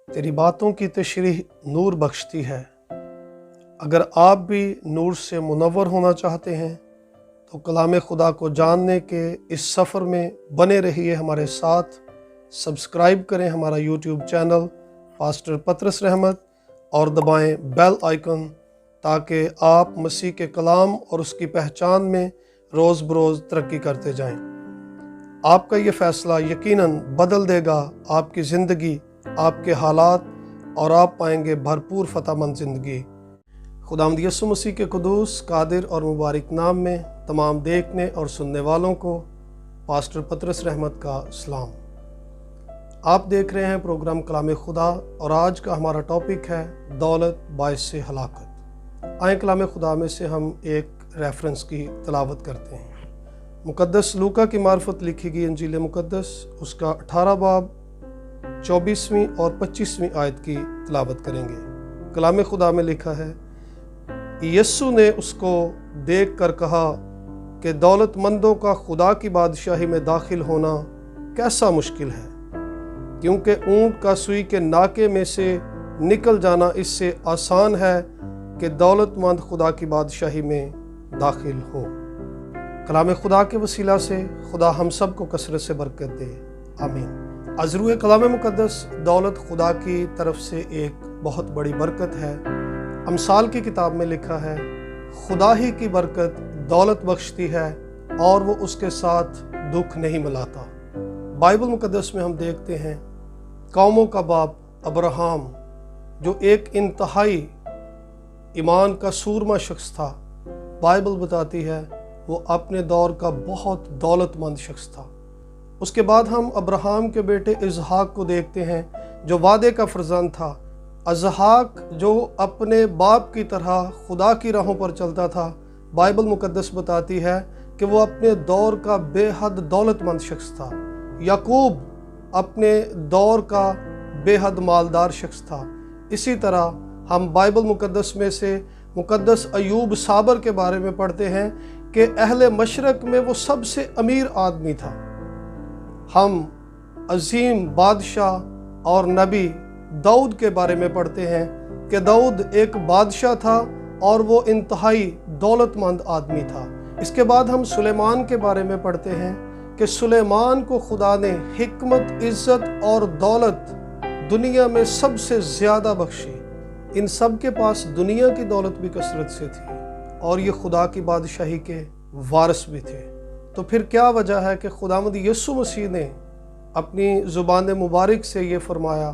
तेरी बातों की तशरीह नूर बख्शती है। अगर आप भी नूर से मुनव्वर होना चाहते हैं तो कलाम खुदा को जानने के इस सफ़र में बने रहिए हमारे साथ। सब्सक्राइब करें हमारा यूट्यूब चैनल पास्टर पतरस रहमत और दबाएं बेल आइकन, ताकि आप मसीह के कलाम और उसकी पहचान में रोज़ बरोज़ तरक्की करते जाएं। आपका ये फ़ैसला यकीनन बदल देगा आपकी ज़िंदगी, आपके हालात, और आप पाएंगे भरपूर फ़तहमंद ज़िंदगी। खुदावंद यीशु मसीह के कुदूस, कादिर और मुबारक नाम में तमाम देखने और सुनने वालों को पास्टर पतरस रहमत का सलाम। आप देख रहे हैं प्रोग्राम कलाम खुदा और आज का हमारा टॉपिक है दौलत बाइस हलाकत। आए कलाम खुदा में से हम एक रेफरेंस की तलावत करते हैं। मुकद्दस लूका की मार्फत लिखी गई इंजील मुकद्दस उसका 18 बाब 24वीं और 25वीं आयत की तलावत करेंगे। कलाम खुदा में लिखा है, यीशु ने उसको देख कर कहा कि दौलतमंदों का खुदा की बादशाही में दाखिल होना कैसा मुश्किल है, क्योंकि ऊँट का सुई के नाके में से निकल जाना इससे आसान है कि दौलतमंद खुदा की बादशाही में दाखिल हो। कलाम खुदा के वसीला से खुदा हम सब को कसरत से बरकत दे, आमीन। अज़रूए कलाम मुकद्दस दौलत खुदा की तरफ से एक बहुत बड़ी बरकत है। अमसाल की किताब में लिखा है, खुदा ही की बरकत दौलत बख्शती है और वो उसके साथ दुख नहीं मिलाता। बाइबल मुकद्दस में हम देखते हैं कौमों का बाप अब्राहम, जो एक इंतहाई ईमान का सूरमा शख्स था, बाइबल बताती है वो अपने दौर का बहुत दौलतमंद शख्स था। उसके बाद हम अब्राहम के बेटे इसहाक को देखते हैं, जो वादे का फर्जंद था। इसहाक जो अपने बाप की तरह खुदा की राहों पर चलता था, बाइबल मुकद्दस बताती है कि वो अपने दौर का बेहद दौलतमंद शख्स था। याकूब अपने दौर का बेहद मालदार शख्स था। इसी तरह हम बाइबल मुकद्दस में से मुकद्दस अयूब साबर के बारे में पढ़ते हैं कि अहले मशरक में वो सबसे अमीर आदमी था। हम अजीम बादशाह और नबी दाऊद के बारे में पढ़ते हैं कि दाऊद एक बादशाह था और वो इंतहाई दौलतमंद आदमी था। इसके बाद हम सुलेमान के बारे में पढ़ते हैं कि सुलेमान को खुदा ने हिकमत, इज़्ज़त और दौलत दुनिया में सबसे ज़्यादा बख्शी। इन सब के पास दुनिया की दौलत भी कसरत से थी और ये खुदा की बादशाही के वारिस भी थे। तो फिर क्या वजह है कि खुदावंद यीशु मसीह ने अपनी ज़ुबान मुबारक से ये फरमाया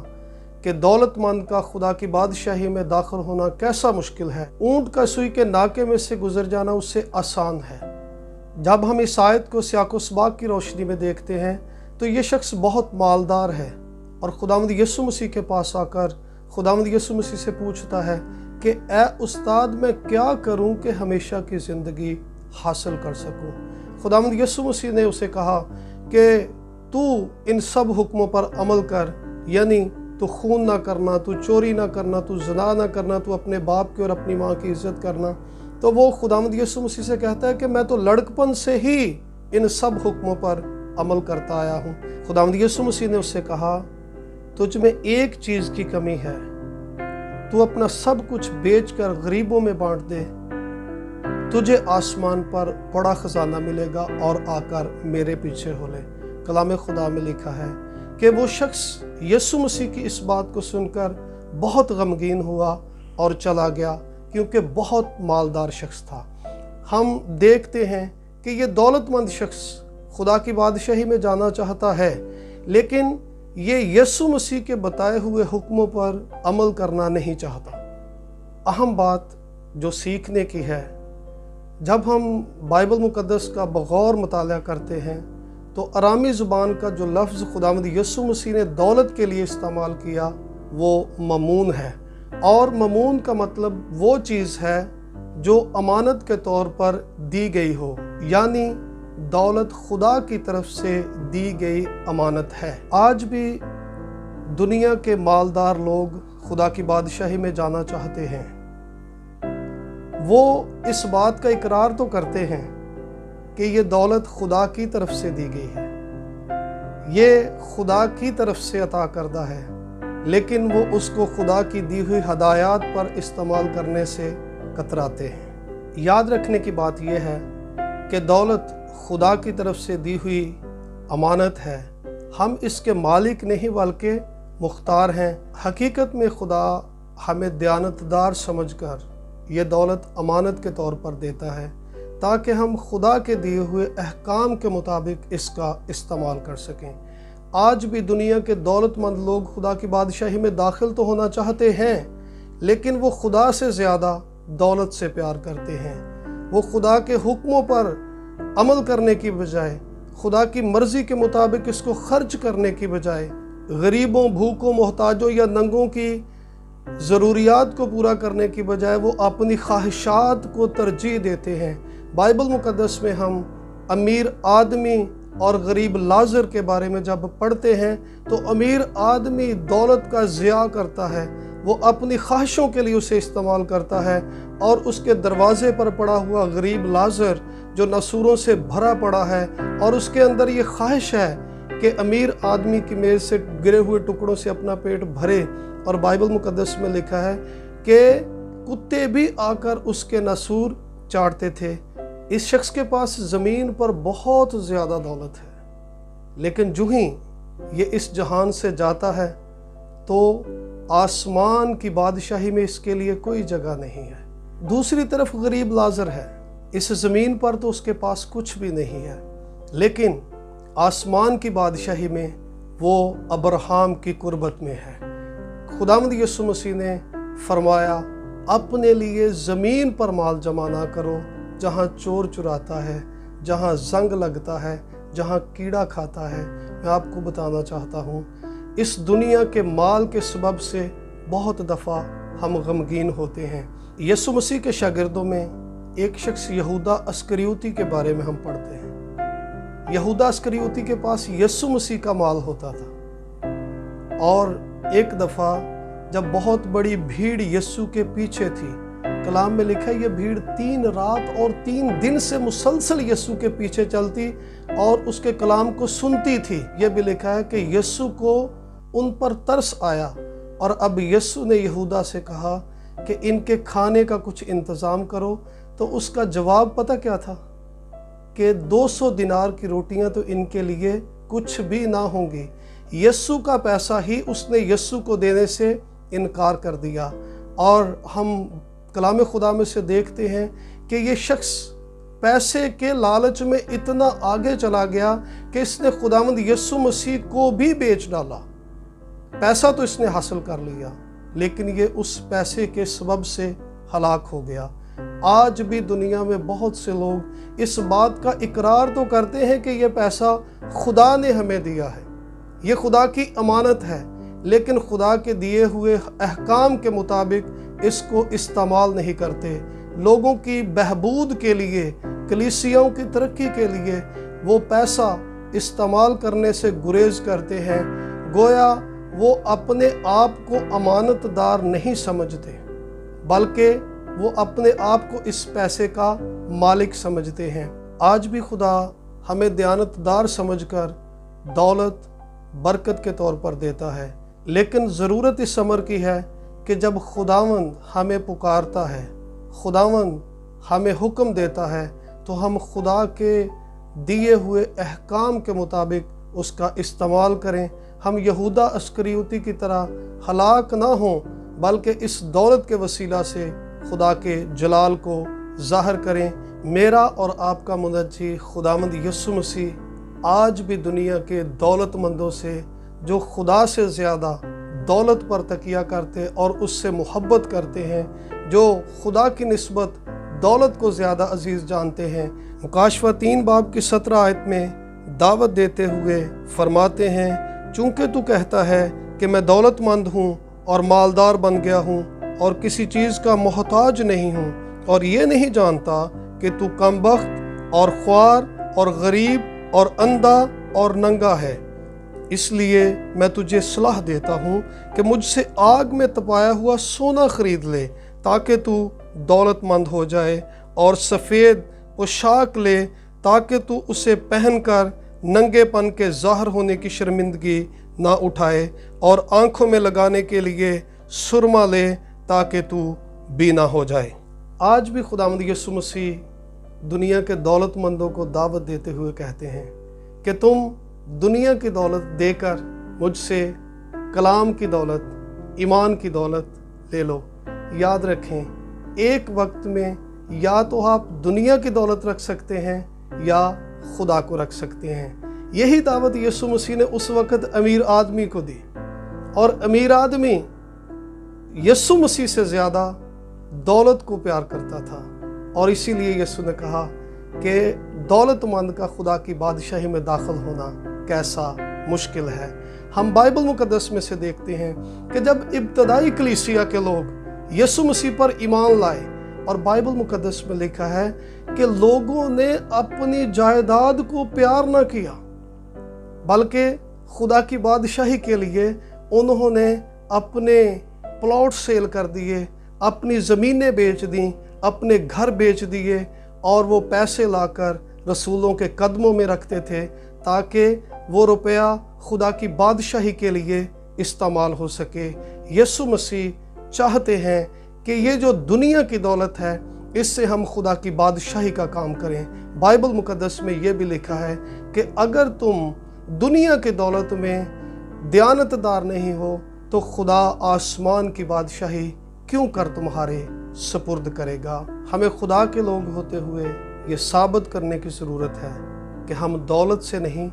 कि दौलतमंद का खुदा की बादशाही में दाखिल होना कैसा मुश्किल है, ऊँट का सुई के नाके में से गुजर जाना उससे आसान है। जब हम इस आयत को सियाक़-उ-सबाक़ की रोशनी में देखते हैं तो ये शख्स बहुत मालदार है और खुदावंद यीशु मसीह के पास आकर खुदावंद यीशु मसीह से पूछता है कि ए उस्ताद, मैं क्या करूं कि हमेशा की ज़िंदगी हासिल कर सकूं। खुदावंद यीशु मसीह ने उसे कहा कि तू इन सब हुक्मों पर अमल कर, यानी तू खून ना करना, तू चोरी ना करना, तू ज़िना ना करना, तू अपने बाप की और अपनी माँ की इज़्ज़त करना। तो वो खुदावंद यीशु मसीह से कहता है कि मैं तो लड़कपन से ही इन सब हुक्मों पर अमल करता आया हूँ। खुदावंद यीशु मसीह ने उससे कहा, तुझ में एक चीज़ की कमी है, तू अपना सब कुछ बेचकर गरीबों में बांट दे, तुझे आसमान पर बड़ा खजाना मिलेगा और आकर मेरे पीछे हो ले। कलाम खुदा में लिखा है कि वो शख्स यीशु मसीह की इस बात को सुनकर बहुत गमगीन हुआ और चला गया, क्योंकि बहुत मालदार शख्स था। हम देखते हैं कि ये दौलतमंद शख्स खुदा की बादशाही में जाना चाहता है, लेकिन ये यीशु मसीह के बताए हुए हुक्मों पर अमल करना नहीं चाहता। अहम बात जो सीखने की है, जब हम बाइबल मुकद्दस का बगौर मुताला करते हैं तो अरामी ज़ुबान का जो लफ्ज़ खुदावंद यीशु मसीह ने दौलत के लिए इस्तेमाल किया वो ममून है, और ममून का मतलब वो चीज़ है जो अमानत के तौर पर दी गई हो, यानी दौलत खुदा की तरफ से दी गई अमानत है। आज भी दुनिया के मालदार लोग खुदा की बादशाही में जाना चाहते हैं। वो इस बात का इकरार तो करते हैं कि ये दौलत खुदा की तरफ से दी गई है, ये खुदा की तरफ से अता करदा है, لیکن وہ اس کو خدا کی دی ہوئی ہدایات پر استعمال کرنے سے کتراتے ہیں۔ یاد رکھنے کی بات یہ ہے کہ دولت خدا کی طرف سے دی ہوئی امانت ہے، ہم اس کے مالک نہیں بلکہ مختار ہیں۔ حقیقت میں خدا ہمیں دیانتدار سمجھ کر یہ دولت امانت کے طور پر دیتا ہے تاکہ ہم خدا کے دیے ہوئے احکام کے مطابق اس کا استعمال کر سکیں۔ آج بھی دنیا کے دولت مند لوگ خدا کی بادشاہی میں داخل تو ہونا چاہتے ہیں، لیکن وہ خدا سے زیادہ دولت سے پیار کرتے ہیں۔ وہ خدا کے حکموں پر عمل کرنے کی بجائے، خدا کی مرضی کے مطابق اس کو خرچ کرنے کی بجائے، غریبوں، بھوکوں، محتاجوں یا ننگوں کی ضروریات کو پورا کرنے کی بجائے وہ اپنی خواہشات کو ترجیح دیتے ہیں۔ بائبل مقدس میں ہم امیر آدمی اور غریب لازر کے بارے میں جب پڑھتے ہیں تو امیر آدمی دولت کا ضیاع کرتا ہے، وہ اپنی خواہشوں کے لیے اسے استعمال کرتا ہے، اور اس کے دروازے پر پڑا ہوا غریب لازر جو نسوروں سے بھرا پڑا ہے اور اس کے اندر یہ خواہش ہے کہ امیر آدمی کی میز سے گرے ہوئے ٹکڑوں سے اپنا پیٹ بھرے، اور بائبل مقدس میں لکھا ہے کہ کتے بھی آ کر اس کے نسور چاٹتے تھے۔ اس شخص کے پاس زمین پر بہت زیادہ دولت ہے، لیکن جو ہی یہ اس جہان سے جاتا ہے تو آسمان کی بادشاہی میں اس کے لیے کوئی جگہ نہیں ہے۔ دوسری طرف غریب لازر ہے، اس زمین پر تو اس کے پاس کچھ بھی نہیں ہے، لیکن آسمان کی بادشاہی میں وہ ابراہیم کی قربت میں ہے۔ خداوند یسوع مسیح نے فرمایا، اپنے لیے زمین پر مال جمع نہ کرو جہاں چور چراتا ہے، جہاں زنگ لگتا ہے، جہاں کیڑا کھاتا ہے۔ میں آپ کو بتانا چاہتا ہوں، اس دنیا کے مال کے سبب سے بہت دفعہ ہم غمگین ہوتے ہیں۔ یسوع مسیح کے شاگردوں میں ایک شخص یہودا اسکریوتی کے بارے میں ہم پڑھتے ہیں۔ یہودا اسکریوتی کے پاس یسوع مسیح کا مال ہوتا تھا، اور ایک دفعہ جب بہت بڑی بھیڑ یسوع کے پیچھے تھی، کلام میں لکھا ہے یہ بھیڑ 3 رات اور 3 دن سے مسلسل یسوع کے پیچھے چلتی اور اس کے کلام کو سنتی تھی۔ یہ بھی لکھا ہے کہ یسوع کو ان پر ترس آیا، اور اب یسوع نے یہودا سے کہا کہ ان کے کھانے کا کچھ انتظام کرو۔ تو اس کا جواب پتہ کیا تھا؟ کہ 200 دینار کی روٹیاں تو ان کے لیے کچھ بھی نہ ہوں گی۔ یسوع کا پیسہ ہی اس نے یسوع کو دینے سے انکار کر دیا، اور ہم کلام خدا میں سے دیکھتے ہیں کہ یہ شخص پیسے کے لالچ میں اتنا آگے چلا گیا کہ اس نے خداوند یسوع مسیح کو بھی بیچ ڈالا۔ پیسہ تو اس نے حاصل کر لیا، لیکن یہ اس پیسے کے سبب سے ہلاک ہو گیا۔ آج بھی دنیا میں بہت سے لوگ اس بات کا اقرار تو کرتے ہیں کہ یہ پیسہ خدا نے ہمیں دیا ہے، یہ خدا کی امانت ہے، لیکن خدا کے دیے ہوئے احکام کے مطابق اس کو استعمال نہیں کرتے۔ لوگوں کی بہبود کے لیے، کلیسیاؤں کی ترقی کے لیے وہ پیسہ استعمال کرنے سے گریز کرتے ہیں، گویا وہ اپنے آپ کو امانت دار نہیں سمجھتے، بلکہ وہ اپنے آپ کو اس پیسے کا مالک سمجھتے ہیں۔ آج بھی خدا ہمیں دیانتدار سمجھ کر دولت برکت کے طور پر دیتا ہے، لیکن ضرورت اس امر کی ہے کہ جب خداوند ہمیں پکارتا ہے، خداوند ہمیں حکم دیتا ہے، تو ہم خدا کے دیے ہوئے احکام کے مطابق اس کا استعمال کریں۔ ہم یہودا اسکریوتی کی طرح ہلاک نہ ہوں، بلکہ اس دولت کے وسیلہ سے خدا کے جلال کو ظاہر کریں۔ میرا اور آپ کا منجی خداوند یسوع مسیح آج بھی دنیا کے دولت مندوں سے، جو خدا سے زیادہ دولت پر تکیہ کرتے اور اس سے محبت کرتے ہیں، جو خدا کی نسبت دولت کو زیادہ عزیز جانتے ہیں، مکاشفہ 3 باب کی 17 آیت میں دعوت دیتے ہوئے فرماتے ہیں، چونکہ تو کہتا ہے کہ میں دولت مند ہوں اور مالدار بن گیا ہوں اور کسی چیز کا محتاج نہیں ہوں، اور یہ نہیں جانتا کہ تو کم بخت اور خوار اور غریب اور اندھا اور ننگا ہے، اس لیے میں تجھے صلاح دیتا ہوں کہ مجھ سے آگ میں تپایا ہوا سونا خرید لے، تاکہ تو دولت مند ہو جائے، اور سفید پوشاک لے تاکہ تو اسے پہن کر ننگے پن کے ظاہر ہونے کی شرمندگی ना उठाए और आंखों में लगाने के लिए सुरमा ले ताकि तू बीना हो जाए। आज भी खुदावंद यीशु मसीह दुनिया के दौलतमंदों को दावत देते हुए कहते हैं कि तुम दुनिया की दौलत देकर मुझसे कलाम की दौलत, ईमान की दौलत ले लो। याद रखें, एक वक्त में या तो आप दुनिया की दौलत रख सकते हैं या खुदा को रख सकते हैं। यही दावत यीशु मसीह ने उस वक्त अमीर आदमी को दी, और अमीर आदमी यीशु मसीह से ज़्यादा दौलत को प्यार करता था, और इसीलिए यीशु ने कहा कि दौलतमंद का खुदा की बादशाही में दाखिल होना कैसा मुश्किल है। हम बाइबल मुकद्दस में से देखते हैं कि जब इब्तदाई कलीसिया के लोग यीशु मसीह पर ईमान लाए, और बाइबल मुकद्दस में लिखा है कि लोगों ने अपनी जायदाद को प्यार न किया, बल्कि खुदा की बादशाही के लिए उन्होंने अपने प्लॉट सेल कर दिए, अपनी ज़मीनें बेच दी, अपने घर बेच दिए, और वो पैसे लाकर रसूलों के कदमों में रखते थे ताकि वो रुपया खुदा की बादशाही के लिए इस्तेमाल हो सके। यीशु मसीह चाहते हैं कि ये जो दुनिया की दौलत है, इससे हम खुदा की बादशाही का काम करें। बाइबल मुकद्दस में ये भी लिखा है कि अगर तुम दुनिया की दौलत में दयानतदार नहीं हो तो खुदा आसमान की बादशाही क्यों कर तुम्हारे सपुर्द करेगा। हमें खुदा के लोग होते हुए ये साबित करने की ज़रूरत है कि हम दौलत से नहीं,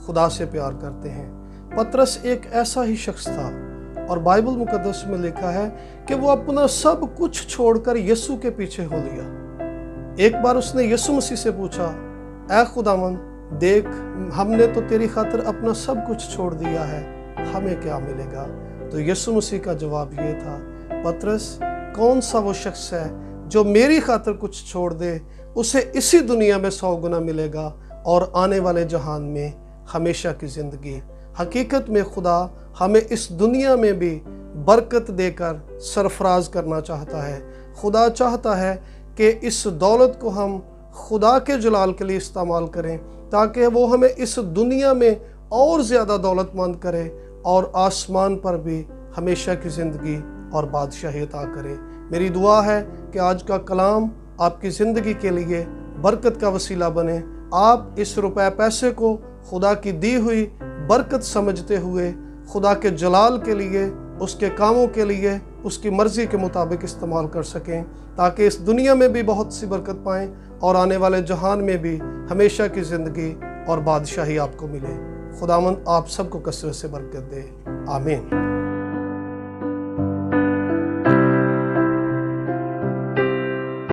खुदा से प्यार करते हैं। पतरस एक ऐसा ही शख्स था, और बाइबल मुकद्दस में लिखा है कि वो अपना सब कुछ छोड़कर यीशु के पीछे हो लिया। एक बार उसने यीशु मसीह से पूछा, ऐ खुदावन देख, हमने तो तेरी खातिर अपना सब कुछ छोड़ दिया है, हमें क्या मिलेगा। तो यीशु मसीह का जवाब ये था, पतरस, कौन सा वो शख्स है जो मेरी खातिर कुछ छोड़ दे, उसे इसी दुनिया में 100 गुना मिलेगा और आने वाले जहान में हमेशा की ज़िंदगी। हकीकत में खुदा हमें इस दुनिया में भी बरकत देकर सरफराज करना चाहता है। खुदा चाहता है कि इस दौलत को हम खुदा के जलाल के लिए इस्तेमाल करें, ताकि वो हमें इस दुनिया में और ज़्यादा दौलतमंद करे और आसमान पर भी हमेशा की ज़िंदगी और बादशाही अता करे। मेरी दुआ है कि आज का कलाम आपकी ज़िंदगी के लिए बरकत का वसीला बने। आप इस रुपए पैसे को खुदा की दी हुई बरकत समझते हुए खुदा के जलाल के लिए, उसके कामों के लिए, उसकी मर्ज़ी के मुताबिक इस्तेमाल कर सकें, ताकि इस दुनिया में भी बहुत सी बरकत पाएँ और आने वाले जहान में भी हमेशा की ज़िंदगी और बादशाही आपको मिले। खुदावंद आप सबको कसरत से बरकत दे। आमीन।